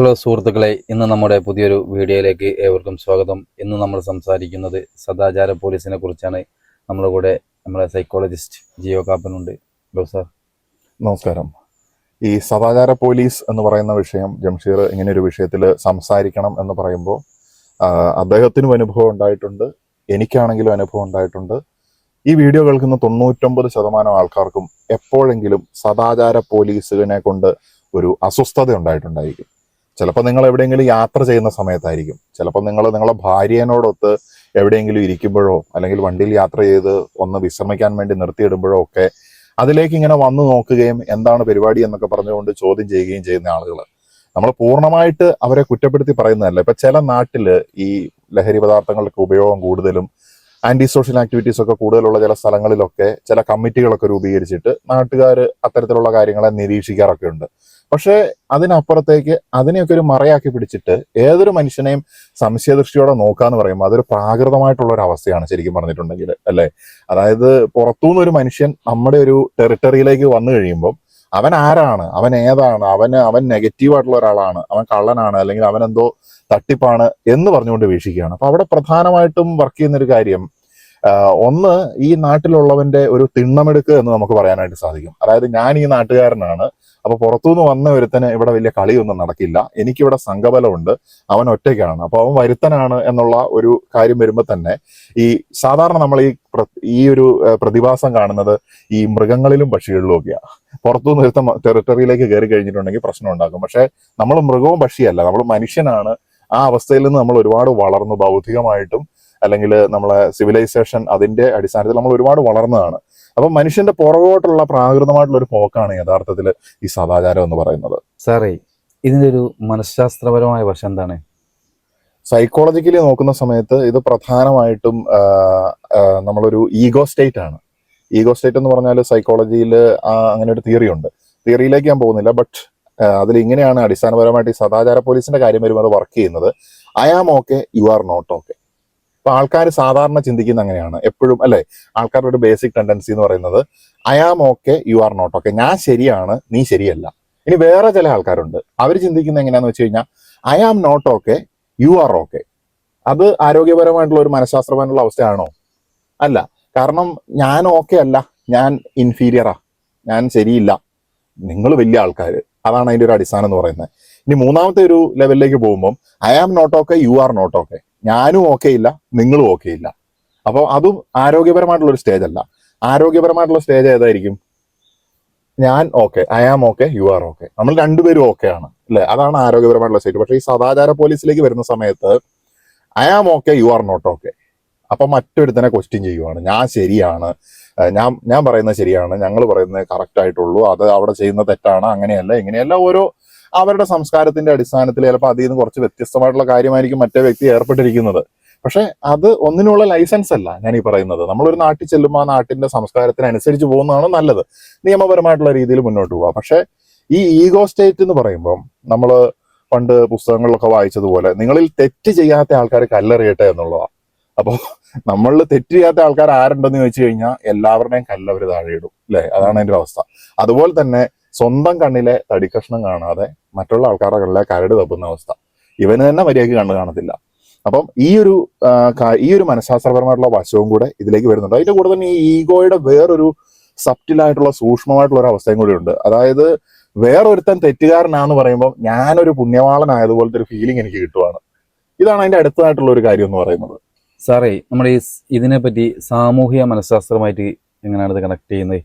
Hello സുഹൃത്തുക്കളെ, ഇന്ന് നമ്മുടെ പുതിയൊരു വീഡിയോയിലേക്ക് ഏവർക്കും സ്വാഗതം. ഇന്ന് നമ്മൾ സംസാരിക്കുന്നത് സദാചാര പോലീസിനെ കുറിച്ചാണ്. നമ്മുടെ കൂടെ നമ്മുടെ സൈക്കോളജിസ്റ്റ് ജിയോ കാപ്പനുണ്ട്. Hello sir. നമസ്കാരം. ഈ സദാചാര പോലീസ് എന്ന് പറയുന്ന വിഷയം, ജംഷീർ ഇങ്ങനെ ഒരു വിഷയത്തിൽ സംസാരിക്കണം എന്ന് പറയുമ്പോൾ അദ്ദേഹത്തിനും അനുഭവം ഉണ്ടായിട്ടുണ്ട്, എനിക്കാണെങ്കിലും അനുഭവം ഉണ്ടായിട്ടുണ്ട്. ഈ വീഡിയോ കേൾക്കുന്ന 99% ആൾക്കാർക്കും എപ്പോഴെങ്കിലും സദാചാര പോലീസിനെ കൊണ്ട് ഒരു അസ്വസ്ഥത ഉണ്ടായിട്ടുണ്ടായിരിക്കും. ചിലപ്പോൾ നിങ്ങൾ എവിടെയെങ്കിലും യാത്ര ചെയ്യുന്ന സമയത്തായിരിക്കും, ചിലപ്പോൾ നിങ്ങൾ നിങ്ങളെ ഭാര്യനോടൊത്ത് എവിടെയെങ്കിലും ഇരിക്കുമ്പോഴോ അല്ലെങ്കിൽ വണ്ടിയിൽ യാത്ര ചെയ്ത് ഒന്ന് വിശ്രമിക്കാൻ വേണ്ടി നിർത്തിയിടുമ്പോഴോ ഒക്കെ അതിലേക്ക് ഇങ്ങനെ വന്നു നോക്കുകയും എന്താണ് പരിപാടി എന്നൊക്കെ പറഞ്ഞുകൊണ്ട് ചോദ്യം ചെയ്യുകയും ചെയ്യുന്ന ആളുകൾ. നമ്മൾ പൂർണ്ണമായിട്ട് അവരെ കുറ്റപ്പെടുത്തി പറയുന്നതല്ല. ഇപ്പൊ ചില നാട്ടില് ഈ ലഹരി പദാർത്ഥങ്ങൾക്ക് ഉപയോഗം കൂടുതലും ആന്റി സോഷ്യൽ ആക്ടിവിറ്റീസ് ഒക്കെ കൂടുതലുള്ള ചില സ്ഥലങ്ങളിലൊക്കെ ചില കമ്മിറ്റികളൊക്കെ രൂപീകരിച്ചിട്ട് നാട്ടുകാർ അത്തരത്തിലുള്ള കാര്യങ്ങളെ നിരീക്ഷിക്കാറൊക്കെ ഉണ്ട്. പക്ഷേ അതിനപ്പുറത്തേക്ക് അതിനെയൊക്കെ ഒരു മറയാക്കി പിടിച്ചിട്ട് ഏതൊരു മനുഷ്യനെയും സംശയദൃഷ്ടിയോടെ നോക്കാന്ന് പറയുമ്പോൾ അതൊരു പ്രാകൃതമായിട്ടുള്ള ഒരു അവസ്ഥയാണ് ശരിക്കും പറഞ്ഞിട്ടുണ്ടെങ്കിൽ, അല്ലെ? അതായത് പുറത്തുനിന്ന് ഒരു മനുഷ്യൻ നമ്മുടെ ഒരു ടെറിട്ടറിയിലേക്ക് വന്നു കഴിയുമ്പോൾ അവൻ ആരാണ്, അവൻ ഏതാണ്, അവൻ നെഗറ്റീവായിട്ടുള്ള ഒരാളാണ്, അവൻ കള്ളനാണ്, അല്ലെങ്കിൽ അവൻ എന്തോ തട്ടിപ്പാണ് എന്ന് പറഞ്ഞുകൊണ്ട് വീക്ഷിക്കുകയാണ്. അപ്പൊ അവിടെ പ്രധാനമായിട്ടും വർക്ക് ചെയ്യുന്നൊരു കാര്യം, ഒന്ന്, ഈ നാട്ടിലുള്ളവന്റെ ഒരു തിണ്ണമെടുക്ക് എന്ന് നമുക്ക് പറയാനായിട്ട് സാധിക്കും. അതായത് ഞാൻ ഈ നാട്ടുകാരനാണ്, അപ്പൊ പുറത്തുനിന്ന് വന്ന ഒരുത്തന് ഇവിടെ വലിയ കളിയൊന്നും നടക്കില്ല, എനിക്കിവിടെ സംഘബലമുണ്ട്, അവൻ ഒറ്റയ്ക്കാണ്, അപ്പൊ അവൻ വരുത്തനാണ് എന്നുള്ള ഒരു കാര്യം വരുമ്പോൾ തന്നെ ഈ സാധാരണ നമ്മൾ ഈ ഒരു പ്രതിഭാസം കാണുന്നത് ഈ മൃഗങ്ങളിലും പക്ഷികളിലും ഒക്കെയാണ്. പുറത്തുനിന്ന് ഒരുത്ത ടെറിട്ടറിയിലേക്ക് കയറി കഴിഞ്ഞിട്ടുണ്ടെങ്കിൽ പ്രശ്നം ഉണ്ടാക്കും. പക്ഷെ നമ്മൾ മൃഗവും പക്ഷിയല്ല, നമ്മൾ മനുഷ്യനാണ്. ആ അവസ്ഥയിൽ നിന്ന് നമ്മൾ ഒരുപാട് വളർന്നു, ബൗദ്ധികമായിട്ടും അല്ലെങ്കിൽ നമ്മളെ സിവിലൈസേഷൻ അതിന്റെ അടിസ്ഥാനത്തിൽ നമ്മൾ ഒരുപാട് വളർന്നതാണ്. അപ്പൊ മനുഷ്യന്റെ പുറകോട്ടുള്ള പ്രാകൃതമായിട്ടുള്ള ഒരു പോക്കാണ് യഥാർത്ഥത്തിൽ ഈ സദാചാരം എന്ന് പറയുന്നത്. സാറേ, ഇതിന്റെ ഒരു മനഃശാസ്ത്രപരമായ വശം എന്താണ്? സൈക്കോളജിക്കലി നോക്കുന്ന സമയത്ത് ഇത് പ്രധാനമായിട്ടും നമ്മളൊരു ഈഗോ സ്റ്റേറ്റ് ആണ്. ഈഗോ സ്റ്റേറ്റ് എന്ന് പറഞ്ഞാൽ സൈക്കോളജിയിൽ അങ്ങനെ ഒരു തിയറി ഉണ്ട്. തിയറിയിലേക്ക് ഞാൻ പോകുന്നില്ല, ബട്ട് അതിൽ ഇങ്ങനെയാണ് അടിസ്ഥാനപരമായിട്ട് ഈ സദാചാര പോലീസിന്റെ കാര്യം വരുമ്പോൾ അത് വർക്ക് ചെയ്യുന്നത്. I am okay, you are not okay. ഇപ്പൊ ആൾക്കാർ സാധാരണ ചിന്തിക്കുന്ന അങ്ങനെയാണ് എപ്പോഴും, അല്ലെ? ആൾക്കാരുടെ ഒരു ബേസിക് ടെൻഡൻസി എന്ന് പറയുന്നത് I am okay, you are not okay. ഞാൻ ശരിയാണ്, നീ ശരിയല്ല. ഇനി വേറെ ചില ആൾക്കാരുണ്ട്, അവർ ചിന്തിക്കുന്നത് എങ്ങനെയാന്ന് വെച്ച് കഴിഞ്ഞാൽ I am not okay, you are okay. അത് ആരോഗ്യപരമായിട്ടുള്ള ഒരു മനഃശാസ്ത്രപരമായിട്ടുള്ള അവസ്ഥയാണോ? അല്ല. കാരണം ഞാൻ ഓക്കെ അല്ല, ഞാൻ ഇൻഫീരിയറാ, ഞാൻ ശരിയില്ല, നിങ്ങൾ വലിയ ആൾക്കാർ. അതാണ് അതിന്റെ ഒരു അടിസ്ഥാനം എന്ന് പറയുന്നത്. ഇനി മൂന്നാമത്തെ ഒരു ലെവലിലേക്ക് പോകുമ്പോൾ I am not okay, you are not okay. ഞാനും ഓക്കെ ഇല്ല, നിങ്ങളും ഓക്കെ ഇല്ല. അപ്പോൾ അതും ആരോഗ്യപരമായിട്ടുള്ള ഒരു സ്റ്റേജ് അല്ല. ആരോഗ്യപരമായിട്ടുള്ള സ്റ്റേജ് ഏതായിരിക്കും? ഞാൻ okay, I am okay, you are okay, നമ്മൾ രണ്ടുപേരും ഓക്കെ ആണ്, അല്ലെ? അതാണ് ആരോഗ്യപരമായിട്ടുള്ള സ്റ്റേജ്. പക്ഷേ ഈ സദാചാര പോലീസിലേക്ക് വരുന്ന സമയത്ത് I am okay, you are not okay. അപ്പൊ മറ്റൊരുത്തനെ ക്വസ്റ്റ്യൻ ചെയ്യുവാണ്, ഞാൻ ശരിയാണ്, ഞാൻ പറയുന്നത് ശരിയാണ്, ഞങ്ങൾ പറയുന്നത് കറക്റ്റ് ആയിട്ടുള്ളൂ, അത് അവിടെ ചെയ്യുന്ന തെറ്റാണ്, അങ്ങനെയല്ല ഇങ്ങനെയല്ല. ഓരോ അവരുടെ സംസ്കാരത്തിന്റെ അടിസ്ഥാനത്തിൽ ചിലപ്പോൾ അതിൽ നിന്ന് കുറച്ച് വ്യത്യസ്തമായിട്ടുള്ള കാര്യമായിരിക്കും മറ്റേ വ്യക്തി ഏർപ്പെട്ടിരിക്കുന്നത്. പക്ഷെ അത് ഒന്നിനുള്ള ലൈസൻസ് അല്ല ഞാൻ ഈ പറയുന്നത്. നമ്മളൊരു നാട്ടിൽ ചെല്ലുമ്പോൾ ആ നാട്ടിന്റെ സംസ്കാരത്തിനനുസരിച്ച് പോകുന്നതാണ് നല്ലത്, നിയമപരമായിട്ടുള്ള രീതിയിൽ മുന്നോട്ട് പോവുക. പക്ഷെ ഈ ഈഗോ സ്റ്റേറ്റ് എന്ന് പറയുമ്പോൾ നമ്മൾ പണ്ട് പുസ്തകങ്ങളിലൊക്കെ വായിച്ചതുപോലെ നിങ്ങളിൽ തെറ്റ് ചെയ്യാത്ത ആൾക്കാർ കല്ലെറിയട്ടെ എന്നുള്ളതാണ്. അപ്പോൾ നമ്മളിൽ തെറ്റ് ചെയ്യാത്ത ആൾക്കാർ ആരുണ്ടെന്ന് ചോദിച്ചു കഴിഞ്ഞാൽ എല്ലാവരുടെയും കല്ലവർ താഴെ ഇടും, അല്ലെ? അതാണ് അതിന്റെ അവസ്ഥ. അതുപോലെ തന്നെ സ്വന്തം കണ്ണിലെ തടിക്കഷ്ണം കാണാതെ മറ്റുള്ള ആൾക്കാരുടെ കണ്ണിലെ കരട് തപ്പുന്ന അവസ്ഥ. ഇവന് തന്നെ മര്യാദയ്ക്ക് കണ്ണ് കാണത്തില്ല. അപ്പം ഈ ഒരു മനഃശാസ്ത്രപരമായിട്ടുള്ള വശവും കൂടെ ഇതിലേക്ക് വരുന്നുണ്ട്. അതിന്റെ കൂടെ തന്നെ ഈ ഈഗോയുടെ വേറൊരു സബ്റ്റിലായിട്ടുള്ള സൂക്ഷ്മമായിട്ടുള്ള ഒരു അവസ്ഥയും കൂടി ഉണ്ട്. അതായത് വേറൊരുത്തൻ തെറ്റുകാരനാന്ന് പറയുമ്പോൾ ഞാനൊരു പുണ്യവാളനായതുപോലത്തെ ഒരു ഫീലിംഗ് എനിക്ക് കിട്ടുവാണ്. ഇതാണ് അതിന്റെ അടുത്തതായിട്ടുള്ള ഒരു കാര്യം എന്ന് പറയുന്നത്. സാറേ, നമ്മൾ ഇതിനെപ്പറ്റി സാമൂഹിക മനഃശാസ്ത്രമായിട്ട് എങ്ങനെയാണ് ഇത് കണക്ട് ചെയ്യുന്നത്?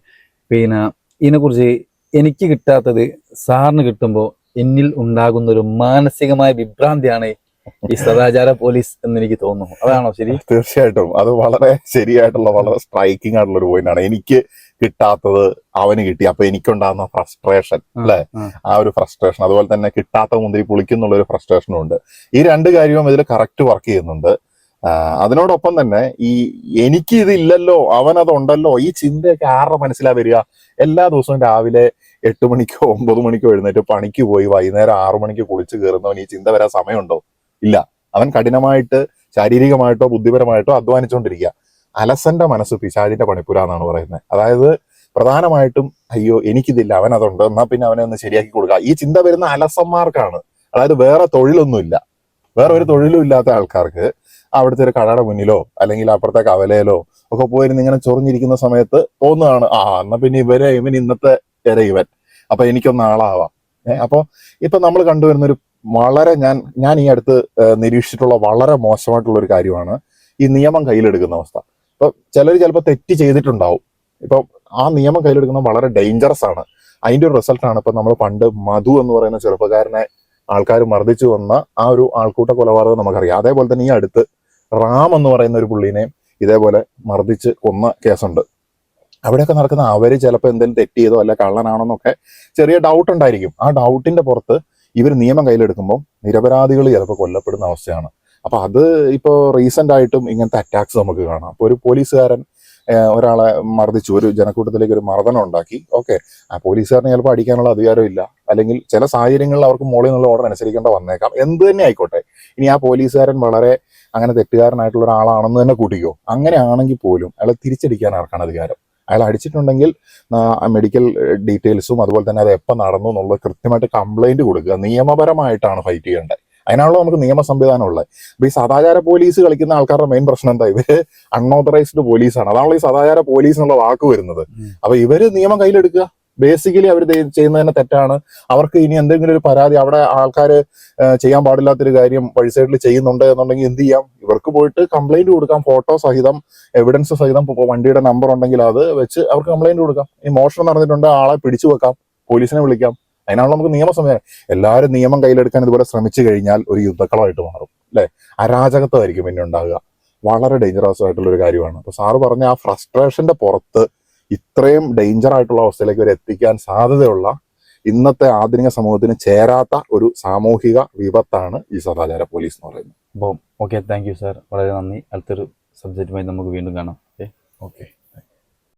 പിന്നെ ഇതിനെക്കുറിച്ച് എനിക്ക് കിട്ടാത്തത് സാറിന് കിട്ടുമ്പോൾ എന്നിൽ ഉണ്ടാകുന്ന ഒരു മാനസികമായ വിഭ്രാന്തിയാണ് ഈ സദാചാര പോലീസ് എന്ന് എനിക്ക് തോന്നുന്നു. അതാണോ ശരി? തീർച്ചയായിട്ടും അത് വളരെ ശരിയായിട്ടുള്ള, വളരെ സ്ട്രൈക്കിംഗ് ആയിട്ടുള്ള ഒരു പോയിന്റ് ആണ്. എനിക്ക് കിട്ടാത്തത് അവന് കിട്ടി, അപ്പൊ എനിക്കുണ്ടാകുന്ന ഫ്രസ്ട്രേഷൻ, അല്ലെ? ആ ഒരു ഫ്രസ്ട്രേഷൻ, അതുപോലെ തന്നെ കിട്ടാത്ത മുന്തിരി പുളിക്കുന്നുള്ള ഒരു ഫ്രസ്ട്രേഷനും ഉണ്ട്. ഈ രണ്ട് കാര്യവും ഇതിൽ കറക്റ്റ് വർക്ക് ചെയ്യുന്നുണ്ട്. അതിനോടൊപ്പം തന്നെ ഈ എനിക്ക് ഇതില്ലല്ലോ, അവനതുണ്ടല്ലോ, ഈ ചിന്തയൊക്കെ ആരുടെ മനസ്സിലാ വരിക? എല്ലാ ദിവസവും രാവിലെ 8 മണിക്കോ 9 മണിക്കോ എഴുന്നേറ്റ് പണിക്ക് പോയി വൈകുന്നേരം 6 മണിക്ക് കുളിച്ച് കയറുന്നവൻ ഈ ചിന്ത വരാൻ സമയമുണ്ടോ? ഇല്ല. അവൻ കഠിനമായിട്ട് ശാരീരികമായിട്ടോ ബുദ്ധിപരമായിട്ടോ അധ്വാനിച്ചുകൊണ്ടിരിക്കുക. അലസന്റെ മനസ്സ് പിശാചിന്റെ പണിപ്പുര എന്നാണ് പറയുന്നത്. അതായത് പ്രധാനമായിട്ടും അയ്യോ എനിക്കിതില്ല, അവൻ അതുണ്ട്, എന്നാ പിന്നെ അവനെ ഒന്ന് ശരിയാക്കി കൊടുക്കുക. ഈ ചിന്ത വരുന്ന അലസന്മാർക്കാണ്. അതായത് വേറെ തൊഴിലൊന്നുമില്ല, വേറെ ഒരു തൊഴിലും ഇല്ലാത്ത ആൾക്കാർക്ക് അവിടുത്തെ ഒരു കടയുടെ മുന്നിലോ അല്ലെങ്കിൽ അപ്പുറത്തെ കവലയിലോ ഒക്കെ പോയിരുന്ന് ഇങ്ങനെ ചൊറിഞ്ഞിരിക്കുന്ന സമയത്ത് തോന്നുകയാണ്, എന്നാ പിന്നെ ഇവൻ ഇന്നത്തെ ഇവൻ, അപ്പൊ എനിക്കൊന്ന് ആളാവാം. അപ്പൊ ഇപ്പൊ നമ്മൾ കണ്ടുവരുന്ന ഒരു വളരെ ഞാൻ ഈ അടുത്ത് നിരീക്ഷിച്ചിട്ടുള്ള വളരെ മോശമായിട്ടുള്ള ഒരു കാര്യമാണ് ഈ നിയമം കയ്യിലെടുക്കുന്ന അവസ്ഥ. ഇപ്പൊ ചിലർ ചിലപ്പോൾ തെറ്റ് ചെയ്തിട്ടുണ്ടാവും, ഇപ്പൊ ആ നിയമം കയ്യിലെടുക്കുന്നത് വളരെ ഡേഞ്ചറസ് ആണ്. അതിന്റെ ഒരു റിസൾട്ടാണ് ഇപ്പൊ നമ്മൾ പണ്ട് മധു എന്ന് പറയുന്ന ചെറുപ്പക്കാരനെ ആൾക്കാർ മർദ്ദിച്ചു വന്ന ആ ഒരു ആൾക്കൂട്ട കൊലപാതകം നമുക്കറിയാം. അതേപോലെ തന്നെ ഈ അടുത്ത് റാം എന്ന് പറയുന്ന ഒരു പുള്ളിനെ ഇതേപോലെ മർദ്ദിച്ച് കൊന്ന കേസുണ്ട്. അവിടെയൊക്കെ നടക്കുന്ന അവര് ചിലപ്പോൾ എന്തെങ്കിലും തെറ്റ് ചെയ്തോ അല്ല കള്ളനാണെന്നൊക്കെ ചെറിയ ഡൗട്ട് ഉണ്ടായിരിക്കും. ആ ഡൗട്ടിന്റെ പുറത്ത് ഇവർ നിയമം കയ്യിലെടുക്കുമ്പോൾ നിരപരാധികൾ ചിലപ്പോൾ കൊല്ലപ്പെടുന്ന അവസ്ഥയാണ്. അപ്പൊ അത് ഇപ്പോ റീസെന്റ് ആയിട്ടും ഇങ്ങനത്തെ അറ്റാക്സ് നമുക്ക് കാണാം. അപ്പൊ ഒരു പോലീസുകാരൻ ഒരാളെ മർദ്ദിച്ചു, ഒരു ജനക്കൂട്ടത്തിലേക്ക് ഒരു മർദ്ദനം ഉണ്ടാക്കി. ഓക്കെ, ആ പോലീസുകാരന് ചിലപ്പോൾ അടിക്കാനുള്ള അധികാരമില്ല, അല്ലെങ്കിൽ ചില സാഹചര്യങ്ങളിൽ അവർക്ക് മുകളിൽ നിന്നുള്ള ഓർഡർ അനുസരിക്കേണ്ട വന്നേക്കാം, എന്ത് തന്നെ ആയിക്കോട്ടെ. ഇനി ആ പോലീസുകാരൻ വളരെ അങ്ങനെ തെറ്റുകാരനായിട്ടുള്ള ഒരാളാണെന്ന് തന്നെ കൂട്ടിക്കോ, അങ്ങനെയാണെങ്കിൽ പോലും അയാളെ തിരിച്ചടിക്കാൻ ആർക്കാണ് അധികാരം? അയാൾ അടിച്ചിട്ടുണ്ടെങ്കിൽ മെഡിക്കൽ ഡീറ്റെയിൽസും അതുപോലെ തന്നെ അത് എപ്പോൾ നടന്നു എന്നുള്ളത് കൃത്യമായിട്ട് കംപ്ലൈന്റ് കൊടുക്കുക. നിയമപരമായിട്ടാണ് ഫൈറ്റ് ചെയ്യേണ്ടത്. അതിനാണല്ലോ നമുക്ക് നിയമ സംവിധാനം ഉള്ളത്. അപ്പൊ ഈ സദാചാര പോലീസ് കളിക്കുന്ന ആൾക്കാരുടെ മെയിൻ പ്രശ്നം എന്താ? ഇവര് അൺഓതറൈസ്ഡ് പോലീസാണ്. അതാണല്ലോ ഈ സദാചാര പോലീസ് എന്നുള്ള വാക്ക് വരുന്നത്. അപ്പൊ ഇവര് നിയമം കയ്യിലെടുക്കുക. ബേസിക്കലി അവർ ചെയ്യുന്നത് തന്നെ തെറ്റാണ്. അവർക്ക് ഇനി എന്തെങ്കിലും ഒരു പരാതി, അവിടെ ആൾക്കാർ ചെയ്യാൻ പാടില്ലാത്തൊരു കാര്യം വഴി സൈഡിൽ ചെയ്യുന്നുണ്ട് എന്നുണ്ടെങ്കിൽ എന്ത് ചെയ്യാം? ഇവർക്ക് പോയിട്ട് കംപ്ലൈന്റ് കൊടുക്കാം, ഫോട്ടോ സഹിതം എവിഡൻസ് സഹിതം. വണ്ടിയുടെ നമ്പർ ഉണ്ടെങ്കിൽ അത് വെച്ച് അവർക്ക് കംപ്ലൈന്റ് കൊടുക്കാം. ഈ മോഷണം നടന്നിട്ടുണ്ട്, ആളെ പിടിച്ചു വെക്കാം, പോലീസിനെ വിളിക്കാം. അതിനാണല്ലോ നമുക്ക് നിയമ സംവിധാനം. എല്ലാവരും നിയമം കയ്യിലെടുക്കാൻ ഇതുപോലെ ശ്രമിച്ചു കഴിഞ്ഞാൽ ഒരു യുദ്ധക്കളമായിട്ട് മാറും, അല്ലെ? അരാജകത്വമായിരിക്കും പിന്നെ ഉണ്ടാകുക. വളരെ ഡേഞ്ചറസ് ആയിട്ടുള്ള ഒരു കാര്യമാണ്. അപ്പൊ സാറ് പറഞ്ഞ ആ ഫ്രസ്ട്രേഷന്റെ പുറത്ത് ഇത്രയും ഡേഞ്ചർ ആയിട്ടുള്ള അവസ്ഥയിലേക്ക് വരെ എത്തിക്കാൻ സാധ്യതയുള്ള ഇന്നത്തെ ആധുനിക സമൂഹത്തിന് ചേരാത്ത ഒരു സാമൂഹിക വിപത്താണ് ഈ സദാചാര പോലീസ് എന്ന് പറയുന്നത്. അപ്പോൾ ഓക്കെ, താങ്ക് യു സാർ, വളരെ നന്ദി. അടുത്തൊരു സബ്ജക്റ്റുമായി നമുക്ക് വീണ്ടും കാണാം. ഓക്കെ.